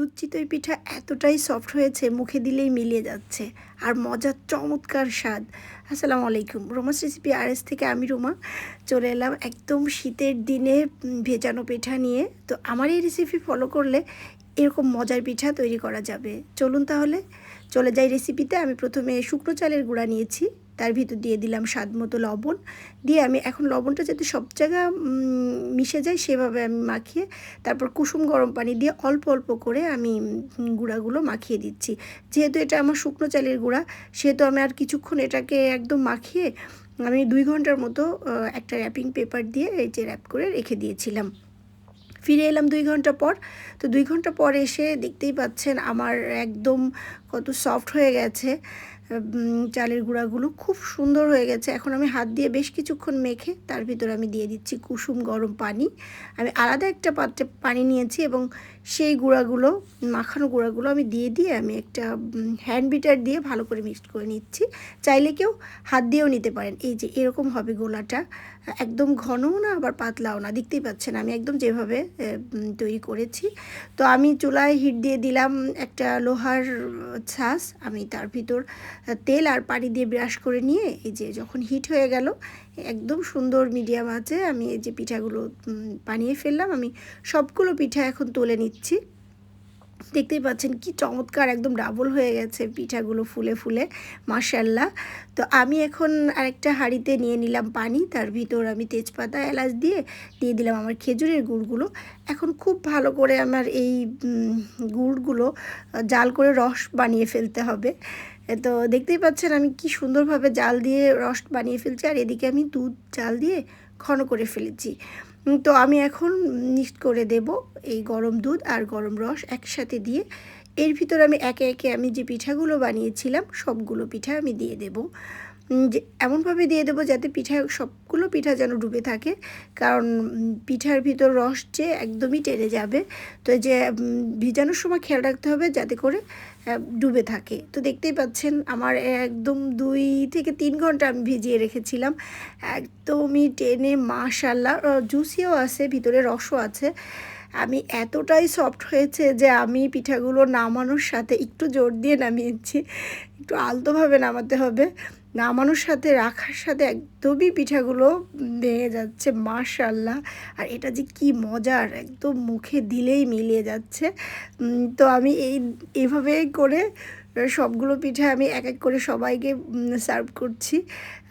দুধ চিতই পিঠা এতটাই সফট হয়েছে, মুখে দিলেই মিলিয়ে যাচ্ছে আর মজার চমৎকার স্বাদ। আসসালামু আলাইকুম, রোমাস রেসিপি আরএস থেকে আমি রোমা চলে এলাম একদম শীতের দিনে ভেজানো পিঠা নিয়ে। তো আমার এই রেসিপি ফলো করলে এরকম মজার পিঠা তৈরি করা যাবে। চলুন তাহলে চলে যাই রেসিপিতে। আমি প্রথমে শুকনো চালের গুঁড়া নিয়েছি, তার ভিতর দিয়ে দিলাম স্বাদ মতো লবণ, দিয়ে আমি এখন লবণটা যাতে সব জায়গা মিশে যায় সেভাবে আমি মাখিয়ে তারপর কুসুম গরম পানি দিয়ে অল্প অল্প করে আমি গুঁড়াগুলো মাখিয়ে দিচ্ছি। যেহেতু এটা আমার শুকনো চালের গুঁড়া, সেহেতু আমি আর কিছুক্ষণ এটাকে একদম মাখিয়ে আমি 2 ঘন্টার মতো একটা র্যাপিং পেপার দিয়ে এই যে র্যাপ করে রেখে দিয়েছিলাম। ফিরে এলাম 2 ঘন্টা পর। তো 2 ঘন্টা পর এসে দেখতেই পাচ্ছেন আমার একদম কত সফট হয়ে গেছে। চালের গুঁড়াগুলো খুব সুন্দর হয়ে গেছে। এখন আমি হাত দিয়ে বেশ কিছুক্ষণ মেখে তার ভিতরে আমি দিয়ে দিচ্ছি কুসুম গরম পানি। আমি আলাদা একটা পাত্রে পানি নিয়েছি এবং সেই গুঁড়াগুলো, মাখানো গুঁড়াগুলো আমি দিয়ে আমি একটা হ্যান্ড বিটার দিয়ে ভালো করে মিক্সড করে নিচ্ছি। চাইলে কেউ হাত দিয়েও নিতে পারেন। এই যে এরকম হবে গোলাটা, একদম ঘনও না আবার পাতলাও না। দেখতেই পাচ্ছেন আমি একদম যেভাবে তৈরি করেছি। তো আমি চুলায় হিট দিয়ে দিলাম একটা লোহার ছাঁচ। আমি তার ভিতর তেল আর পানি দিয়ে ব্রাশ করে নিয়ে এই যে যখন হিট হয়ে গেল, একদম সুন্দর মিডিয়াম আঁচে আমি এই যে পিঠাগুলো বানিয়ে ফেললাম। আমি সবগুলো পিঠা এখন তুলে নিচ্ছি। দেখতেই পাচ্ছেন কি চমৎকার একদম ডাবল হয়ে গেছে পিঠাগুলো ফুলে ফুলে, মাশাআল্লাহ। তো আমি এখন আরেকটা হাঁড়িতে নিয়ে নিলাম পানি, তার ভিতর আমি তেজপাতা এলাচ দিয়ে দিলাম আমার খেজুরের গুড়গুলো। এখন খুব ভালো করে আমার এই গুড়গুলো জাল করে রস বানিয়ে ফেলতে হবে। তো দেখতেই পাচ্ছেন আমি কি সুন্দরভাবে জাল দিয়ে রস বানিয়ে ফেলছি, আর এদিকে আমি দুধ জাল দিয়ে ঘন করে ফেলেছি। তো আমি এখন মিক্সড করে দেব এই গরম দুধ আর গরম রস একসাথে দিয়ে। এর ভিতর আমি একে একে আমি যে পিঠাগুলো বানিয়েছিলাম সবগুলো পিঠা আমি দিয়ে দেব। যে এমনভাবে দিয়ে দেবো যাতে সবগুলো পিঠা যেন ডুবে থাকে, কারণ পিঠার ভিতর রস যে একদমই টেনে যাবে। তো এই যে ভিজানোর সময় খেয়াল রাখতে হবে যাতে করে ডুবে থাকে। তো দেখতেই পাচ্ছেন আমার একদম 2 থেকে 3 ঘন্টা আমি ভিজিয়ে রেখেছিলাম, একদমই টেনে মাশাআল্লাহ জুসিও আছে, ভিতরে রসও আছে। আমি এতটাই সফট হয়েছে যে আমি পিঠাগুলো নামানোর সাথে একটু জোর দিয়ে নামিয়েছি, একটু আলতোভাবে নামাতে হবে। নামানোর সাথে রাখার সাথে একদমই পিঠাগুলো ভেঙে যাচ্ছে মাশাআল্লাহ। আর এটা যে কি মজার, একদম মুখে দিলেই মিলিয়ে যাচ্ছে। তো আমি এইভাবেই করে সবগুলো পিঠা আমি এক এক করে সবাইকে সার্ভ করছি।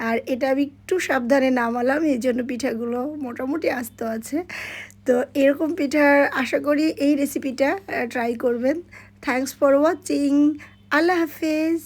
আর এটা আমি একটু সাবধানে নামালাম, এই জন্য পিঠাগুলো মোটামুটি আস্ত আছে। তো এরকম পিঠা আশা করি এই রেসিপিটা ট্রাই করবেন। Thanks for watching. আল্লাহ হাফেজ।